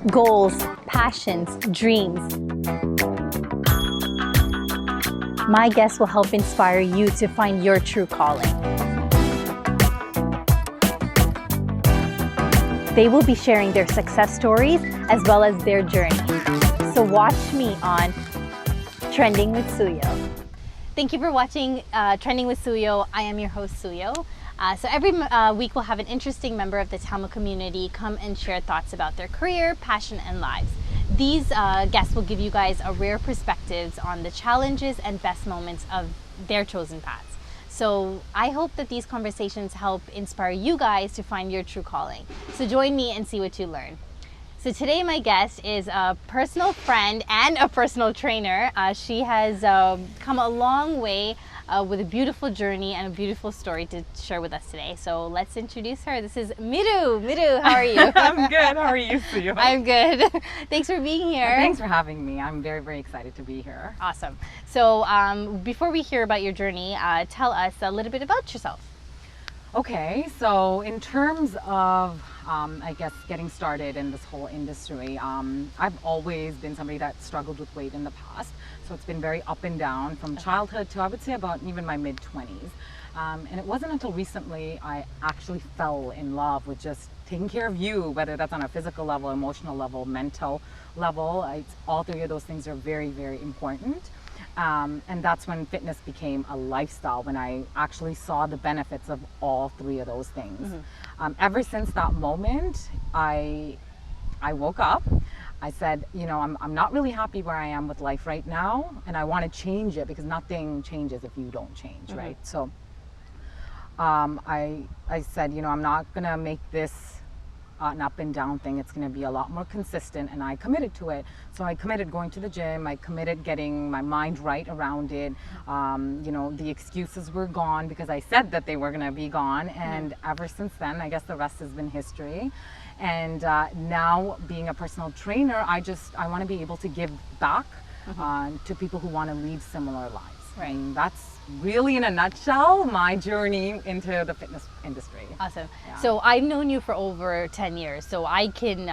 goals, passions, dreams. My guests will help inspire you to find your true calling. They will be sharing their success stories as well as their journey. So watch me on Trending with Suyo. Thank you for watching Trending with Suyo. I am your host, Suyo. So every week we'll have an interesting member of the Tamil community come and share thoughts about their career, passion, and lives. These guests will give you guys a rare perspectives on the challenges and best moments of their chosen paths. So I hope that these conversations help inspire you guys to find your true calling. So join me and see what you learn. So today my guest is a personal friend and a personal trainer. She has come a long way with a beautiful journey and a beautiful story to share with us today. So let's introduce her. This is Miru. Miru, how are you? I'm good. How are you, Suyo? I'm good. Thanks for being here. Thanks for having me. I'm very, very excited to be here. Awesome. So before we hear about your journey, tell us a little bit about yourself. Okay, so in terms of, I guess, getting started in this whole industry, I've always been somebody that struggled with weight in the past. So it's been very up and down from childhood to, I would say, about even my mid-20s. And it wasn't until recently I actually fell in love with just taking care of you, whether that's on a physical level, emotional level, mental level. All three of those things are very, very important. And that's when fitness became a lifestyle, when I actually saw the benefits of all three of those things. Mm-hmm. Ever since that moment, I woke up. I said, you know, I'm not really happy where I am with life right now, and I want to change it because nothing changes if you don't change, mm-hmm. right? So I said, you know, I'm not going to make this an up and down thing. It's going to be a lot more consistent, and I committed to it. So I committed going to the gym. I committed getting my mind right around it. You know, the excuses were gone because I said that they were going to be gone, and ever since then, I guess the rest has been history. And now, being a personal trainer, I want to be able to give back to people who want to lead similar lives. Right. And that's really, in a nutshell, my journey into the fitness industry. Awesome. Yeah. So I've known you for over 10 years, so I can,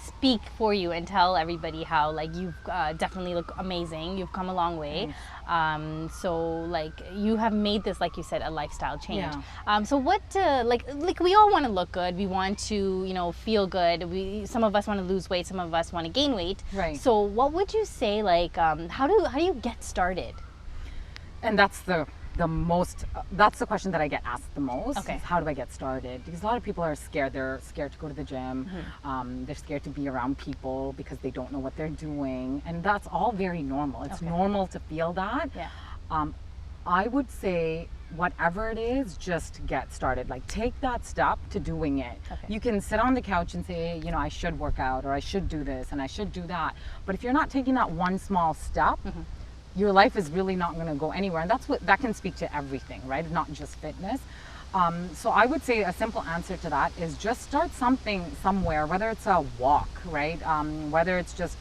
speak for you and tell everybody how, like, you've definitely look amazing. You've come a long way. So, like, you have made this, like you said, a lifestyle change. Yeah. So what, like we all want to look good. We want to, you know, feel good. Some of us want to lose weight. Some of us want to gain weight. Right. So what would you say, like, how do you get started? And that's the that's the question that I get asked the most. Okay. Is how do I get started? Because a lot of people are scared. They're scared to go to the gym. Mm-hmm. They're scared to be around people because they don't know what they're doing. And that's all very normal. It's normal to feel that. Yeah. I would say whatever it is, just get started. Like, take that step to doing it. Okay. You can sit on the couch and say, you know, I should work out, or I should do this and I should do that. But if you're not taking that one small step, your life is really not going to go anywhere. And that can speak to everything, right? Not just fitness. So I would say a simple answer to that is just start something somewhere, whether it's a walk, right? Whether it's just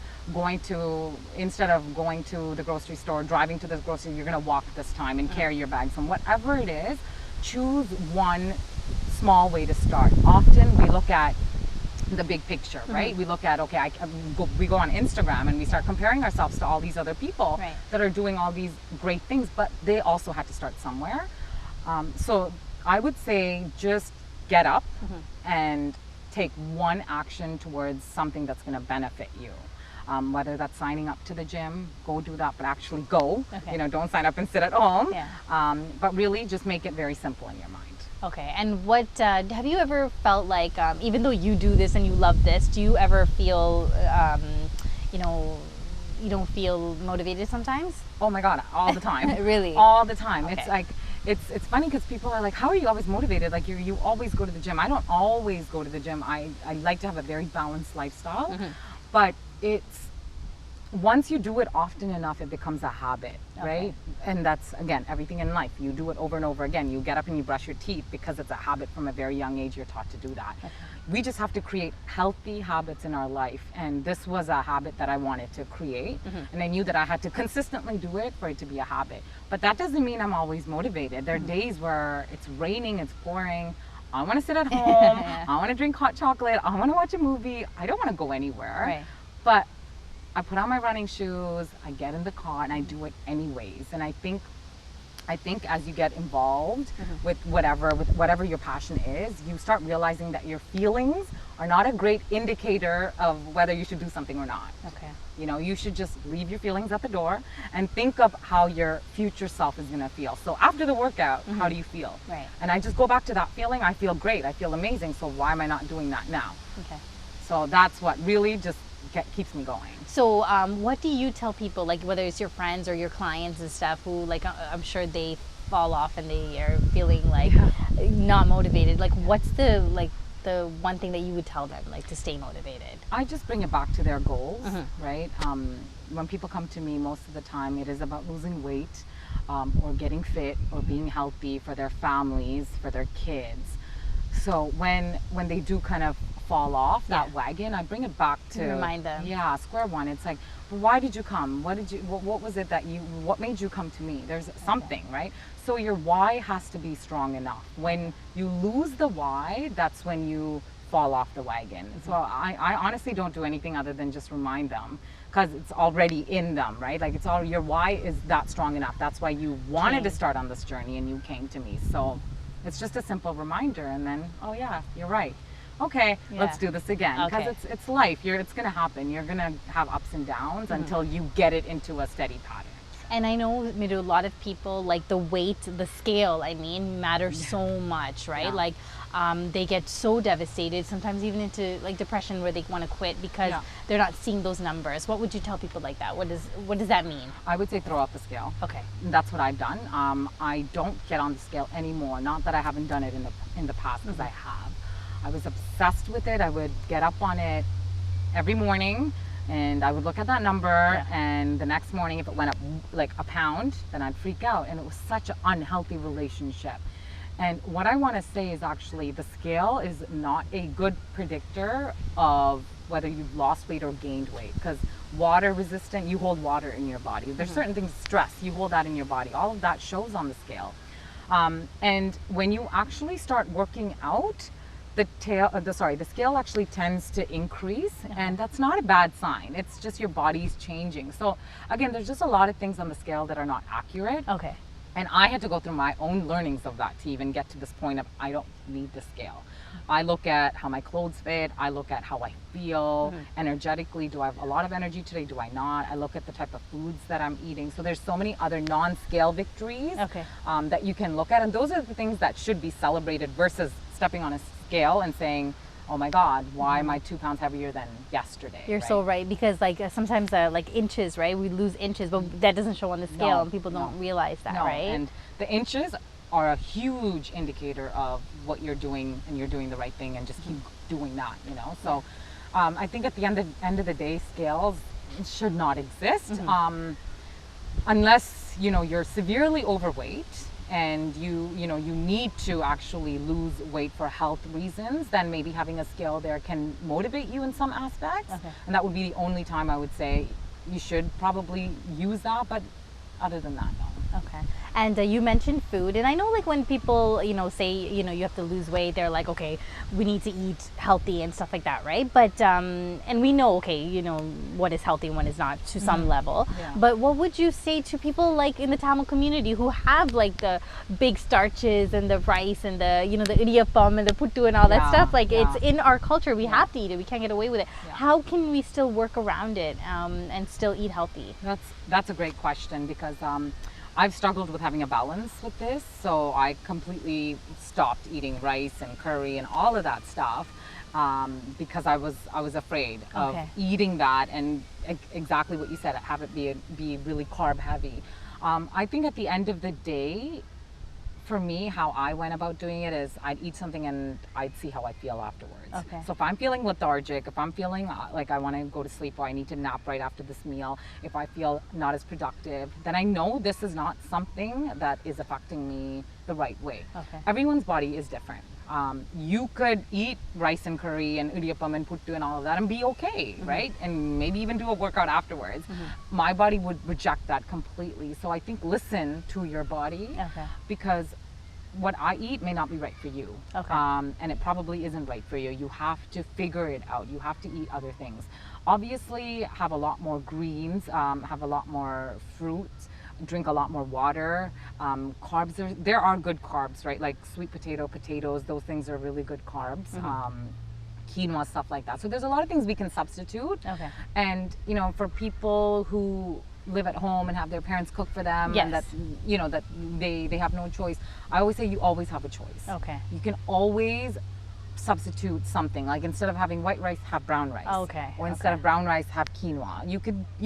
instead of going to the grocery store, driving to the grocery, you're going to walk this time and carry your bags. And whatever it is, choose one small way to start. Often we look at the big picture, right? We look at, we go on Instagram and we start comparing ourselves to all these other people that are doing all these great things, but they also had to start somewhere. So I would say just get up and take one action towards something that's going to benefit you. Whether that's signing up to the gym, go do that, but actually go. You know, don't sign up and sit at home. Yeah. But really just make it very simple in your mind. Okay, and what have you ever felt like, even though you do this and you love this, do you ever feel, you don't feel motivated sometimes? Oh my God, all the time. Really? All the time. Okay. It's like, it's funny because people are like, how are you always motivated? Like, you always go to the gym. I don't always go to the gym. I like to have a very balanced lifestyle, but once you do it often enough, it becomes a habit, right? And that's, again, everything in life. You do it over and over again. You get up and you brush your teeth because it's a habit from a very young age. You're taught to do that. We just have to create healthy habits in our life. And this was a habit that I wanted to create. And I knew that I had to consistently do it for it to be a habit. But that doesn't mean I'm always motivated. There are days where it's raining, it's pouring. I want to sit at home. I want to drink hot chocolate. I want to watch a movie. I don't want to go anywhere. Right. But I put on my running shoes, I get in the car, and I do it anyways. And I think as you get involved with whatever your passion is, you start realizing that your feelings are not a great indicator of whether you should do something or not. Okay. You know, you should just leave your feelings at the door and think of how your future self is going to feel. So after the workout, how do you feel? Right. And I just go back to that feeling. I feel great. I feel amazing. So why am I not doing that now? Okay. So that's what really just keeps me going. So what do you tell people, like whether it's your friends or your clients and stuff, who like I'm sure they fall off and they are feeling like not motivated, like what's the one thing that you would tell them, like, to stay motivated? I just bring it back to their goals, right? When people come to me, most of the time it is about losing weight, or getting fit, or being healthy for their families, for their kids. So when they do kind of fall off that wagon, I bring it back to remind them. Yeah, square one. It's like, why did you come? What was it what made you come to me? There's something, right? So your why has to be strong enough. When you lose the why, that's when you fall off the wagon. So I honestly don't do anything other than just remind them, because it's already in them, right? Like your why is that strong enough. That's why you wanted to start on this journey and you came to me. So it's just a simple reminder, and then, oh yeah, you're right. Okay, let's do this again, because it's life. It's going to happen. You're going to have ups and downs until you get it into a steady pattern. And I know, Miru, a lot of people, like the weight, the scale, I mean, matters so much, right? Like they get so devastated, sometimes even into like depression, where they want to quit because they're not seeing those numbers. What would you tell people like that? What does that mean? I would say throw out the scale. Okay. That's what I've done. I don't get on the scale anymore. Not that I haven't done it in the past, because I have. I was obsessed with it. I would get up on it every morning and I would look at that number, and the next morning if it went up like a pound, then I'd freak out, and it was such an unhealthy relationship. And what I want to say is, actually the scale is not a good predictor of whether you've lost weight or gained weight, because water resistant, you hold water in your body. There's certain things, stress, you hold that in your body. All of that shows on the scale. And when you actually start working out, the scale actually tends to increase, and that's not a bad sign. It's just your body's changing. So again, there's just a lot of things on the scale that are not accurate. Okay. And I had to go through my own learnings of that to even get to this point of, I don't need the scale. I look at how my clothes fit. I look at how I feel energetically. Do I have a lot of energy today? Do I not? I look at the type of foods that I'm eating. So there's so many other non-scale victories that you can look at. And those are the things that should be celebrated versus stepping on a scale and saying, oh my God, why am I 2 pounds heavier than yesterday? You're so right, because like sometimes like inches, right? We lose inches, but that doesn't show on the scale, and people don't realize that, right? And the inches are a huge indicator of what you're doing, and you're doing the right thing, and just keep doing that, you know? So I think at the end of the day, scales should not exist unless, you know, you're severely overweight and you need to actually lose weight for health reasons. Then maybe having a scale there can motivate you in some aspects, and that would be the only time I would say you should probably use that, but other than that, no. Okay. And you mentioned food, and I know like when people, you know, say, you know, you have to lose weight, they're like, okay, we need to eat healthy and stuff like that, right? But and we know, okay, you know, what is healthy and what is not to some level. But what would you say to people like in the Tamil community who have like the big starches and the rice and the, you know, the idiyappam and the puttu and all that stuff? Like it's in our culture, we have to eat it, we can't get away with it. How can we still work around it and still eat healthy? That's a great question, because I've struggled with having a balance with this, so I completely stopped eating rice and curry and all of that stuff because I was afraid of eating that, and exactly what you said, have it be really carb heavy. I think at the end of the day, for me, how I went about doing it is I'd eat something and I'd see how I feel afterwards. So if I'm feeling lethargic, if I'm feeling like I want to go to sleep or I need to nap right after this meal, if I feel not as productive, then I know this is not something that is affecting me the right way. Everyone's body is different. You could eat rice and curry and idiyappam and puttu and all of that and be okay, right? And maybe even do a workout afterwards. My body would reject that completely. So I think listen to your body, because what I eat may not be right for you. Okay. And it probably isn't right for you. You have to figure it out. You have to eat other things. Obviously, have a lot more greens, have a lot more fruits, drink a lot more water. Carbs, there are good carbs, right? Like sweet potato, potatoes, those things are really good carbs. Quinoa, stuff like that. So there's a lot of things we can substitute. Okay. And, you know, for people who live at home and have their parents cook for them, Yes. and that, you know, that they have no choice, I always say you always have a choice. Okay. You can always substitute something, like instead of having white rice, have brown rice. Okay. Or instead of brown rice, have quinoa. You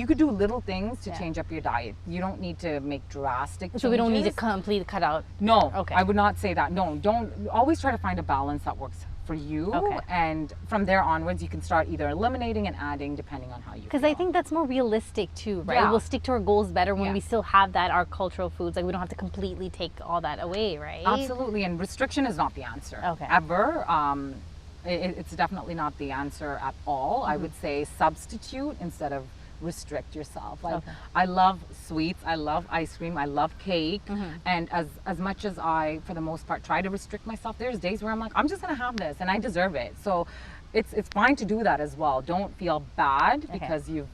could do little things to change up your diet. You don't need to make drastic changes. So we don't need to completely cut out. No. Okay. I would not say that. No, don't. Always try to find a balance that works for you. Okay. And from there onwards, you can start either eliminating and adding depending on how you Because feel. I think that's more realistic too, right? Yeah. We'll stick to our goals better when Yeah. we still have that, our cultural foods. Like we don't have to completely take all that away, right? Absolutely. And restriction is not the answer. Okay. Ever. It's definitely not the answer at all. I would say substitute instead of restrict yourself. Like Okay. I love sweets, I love ice cream, I love cake, and as much as I for the most part try to restrict myself, there's days where I'm like, I'm just gonna have this and I deserve it. So it's fine to do that as well. Don't feel bad because you've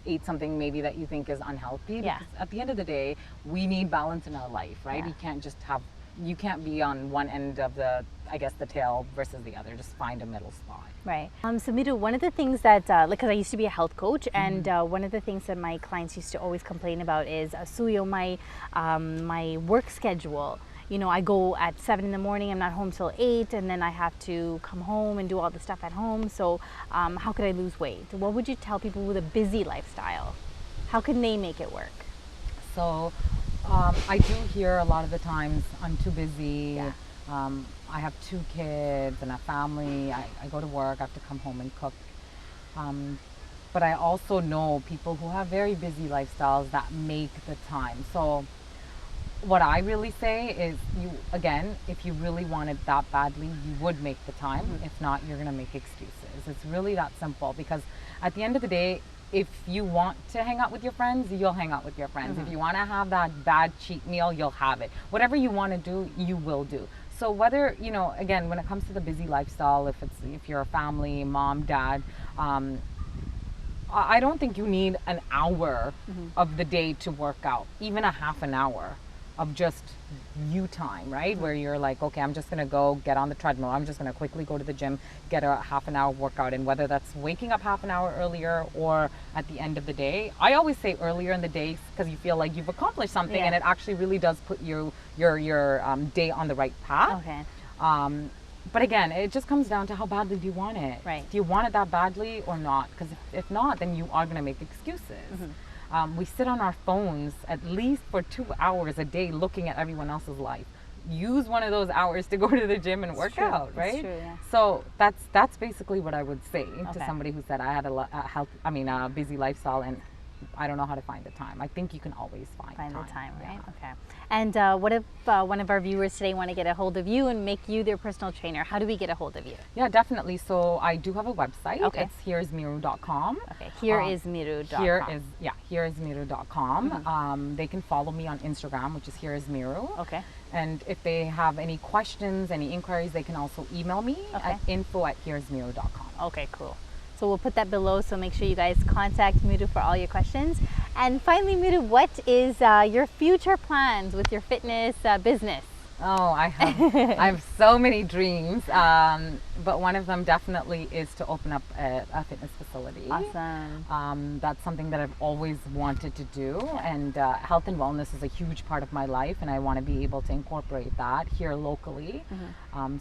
ate something maybe that you think is unhealthy. Yeah. Because at the end of the day, we need balance in our life, right? Yeah. You can't be on one end of the tail versus the other. Just find a middle spot. Right. So Miru, one of the things that, because I used to be a health coach, and one of the things that my clients used to always complain about is, Suyo, my work schedule. You know, I go at 7 in the morning, I'm not home till 8, and then I have to come home and do all the stuff at home. So how could I lose weight? What would you tell people with a busy lifestyle? How can they make it work? So I do hear a lot of the times, I'm too busy. Yeah. I have 2 kids and a family. I go to work, I have to come home and cook. But I also know people who have very busy lifestyles that make the time. So what I really say is, if you really want it that badly, you would make the time. If not, you're gonna make excuses. It's really that simple, because at the end of the day, if you want to hang out with your friends, you'll hang out with your friends. If you want to have that bad cheat meal, you'll have it. Whatever you want to do, you will do. So whether, again, when it comes to the busy lifestyle, if you're a family, mom, dad, I don't think you need an hour of the day to work out, even a half an hour of just you time, right? Where you're like, okay, I'm just gonna go get on the treadmill. I'm just gonna quickly go to the gym, get a half an hour workout in, whether that's waking up half an hour earlier or at the end of the day. I always say earlier in the day because you feel like you've accomplished something, and it actually really does put your day on the right path. Okay. But again, it just comes down to how badly do you want it? Right. Do you want it that badly or not? Because if not, then you are gonna make excuses. We sit on our phones at least for 2 hours a day looking at everyone else's life. Use one of those hours to go to the gym and work out, right? That's true, yeah. So that's basically what I would say to somebody who said I had a busy lifestyle and I don't know how to find the time. I think you can always find the time, right? Yeah. Okay. And what if one of our viewers today want to get a hold of you and make you their personal trainer? How do we get a hold of you? Yeah, definitely. So I do have a website. Okay. It's hereismiru.com. Okay, hereismiru.com. Hereismiru.com. They can follow me on Instagram, which is hereismiru. Okay. And if they have any questions, any inquiries, they can also email me at info@hereismiru.com. Okay, cool. So we'll put that below, so make sure you guys contact Miru for all your questions. And finally, Miru, what is your future plans with your fitness business? Oh, I have so many dreams, but one of them definitely is to open up a fitness facility. Awesome. That's something that I've always wanted to do, and health and wellness is a huge part of my life, and I want to be able to incorporate that here locally.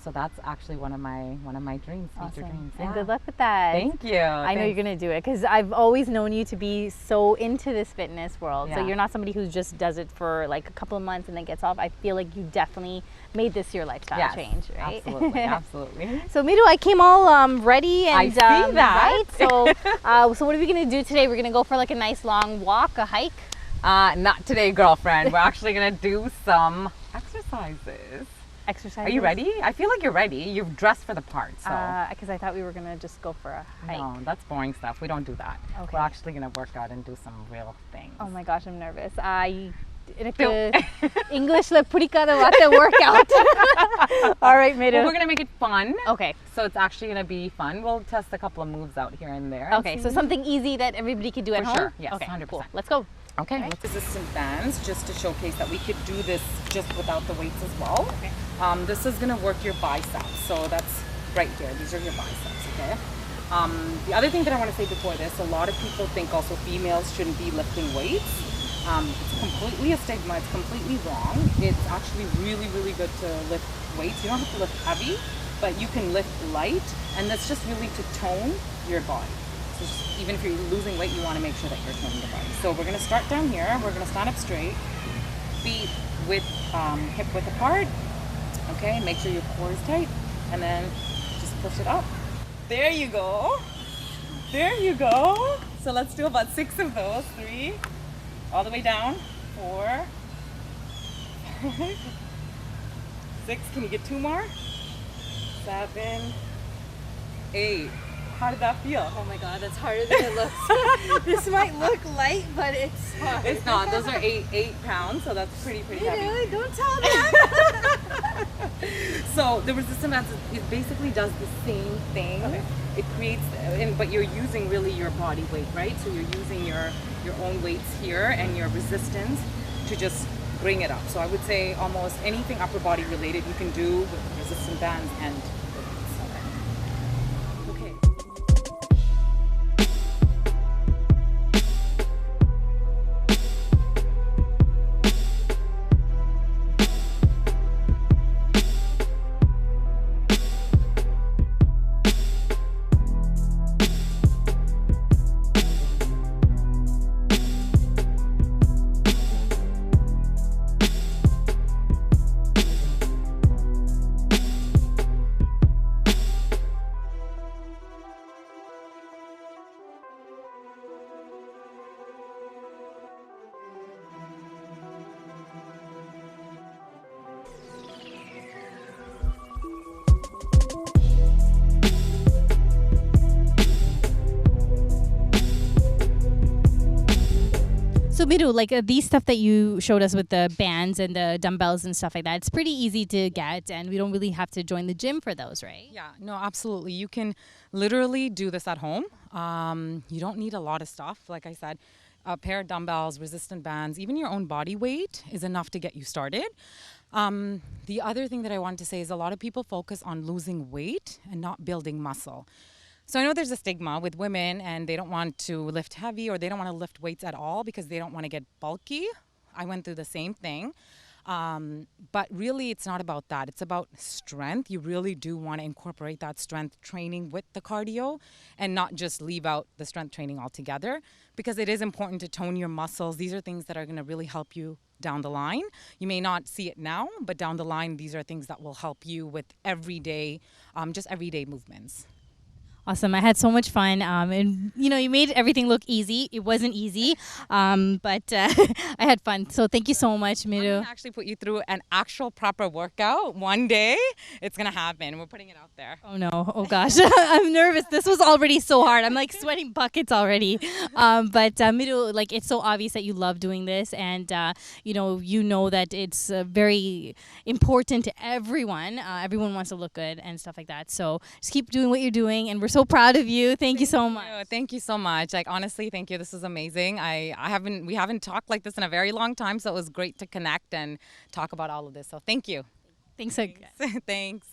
So that's actually one of my dreams, future dreams. And good luck with that. Thank you. I know you're gonna do it, because I've always known you to be so into this fitness world. So Yeah. you're not somebody who just does it for like a couple of months and then gets off. I feel like you definitely made this your lifestyle change, right? Absolutely, absolutely. So Miru, I came all ready, and I see that. right. So, so what are we gonna do today? We're gonna go for like a nice long walk, a hike. Not today, girlfriend. We're actually gonna do some exercises. Exercise. Are you ready? I feel like you're ready. You've dressed for the part, so. Because I thought we were gonna just go for a hike. No, that's boring stuff. We don't do that. Okay. We're actually gonna work out and do some real things. Oh my gosh, I'm nervous. English le purikada wate workout. All right, Miru. Well, we're gonna make it fun. Okay. So it's actually gonna be fun. We'll test a couple of moves out here and there. Okay, so something easy that everybody could do at home? Sure, yes, okay, 100%. Cool. Let's go. Okay. Resistant bands, just to showcase that we could do this just without the weights as well. Okay. This is gonna work your biceps. So that's right here. These are your biceps, okay? The other thing that I want to say before this, a lot of people think also females shouldn't be lifting weights. It's completely a stigma. It's completely wrong. It's actually really, really good to lift weights. You don't have to lift heavy, but you can lift light, and that's just really to tone your body. So just, even if you're losing weight, you want to make sure that you're toning the body. So we're going to start down here. We're going to stand up straight, feet with hip width apart. Okay, make sure your core is tight, and then just push it up. There you go. There you go. So let's do about 6 of those. 3, all the way down. 4, 5, 6. Can you get 2 more? 7, 8. How did that feel? Oh my God, that's harder than it looks. This might look light, but it's hard. It's not. Those are 8 pounds, so that's pretty heavy. Don't tell them. So the resistance bands, it basically does the same thing. Okay. It creates, but you're using really your body weight, right? So you're using your own weights here and your resistance to just bring it up. So I would say almost anything upper body related you can do with resistance bands and weights. Okay. So Miru, like these stuff that you showed us with the bands and the dumbbells and stuff like that, it's pretty easy to get, and we don't really have to join the gym for those, right? Yeah, no, absolutely. You can literally do this at home. You don't need a lot of stuff. Like I said, a pair of dumbbells, resistant bands, even your own body weight is enough to get you started. The other thing that I wanted to say is a lot of people focus on losing weight and not building muscle. So I know there's a stigma with women and they don't want to lift heavy or they don't want to lift weights at all because they don't want to get bulky. I went through the same thing. But really, it's not about that. It's about strength. You really do want to incorporate that strength training with the cardio and not just leave out the strength training altogether, because it is important to tone your muscles. These are things that are going to really help you down the line. You may not see it now, but down the line, these are things that will help you with everyday, just everyday movements. Awesome. I had so much fun. And, you know, you made everything look easy. It wasn't easy, but I had fun. So thank you so much, Miru. I'm going to actually put you through an actual proper workout one day. It's going to happen. We're putting it out there. Oh, no. Oh, gosh. I'm nervous. This was already so hard. I'm like sweating buckets already. But Miru, like, it's so obvious that you love doing this. And, you know that it's very important to everyone. Everyone wants to look good and stuff like that. So just keep doing what you're doing. And we're so proud of you. Thank you so much. Thank you so much. Like, honestly, thank you. This is amazing. We haven't talked like this in a very long time, so it was great to connect and talk about all of this. So thank you. Thanks. Thanks.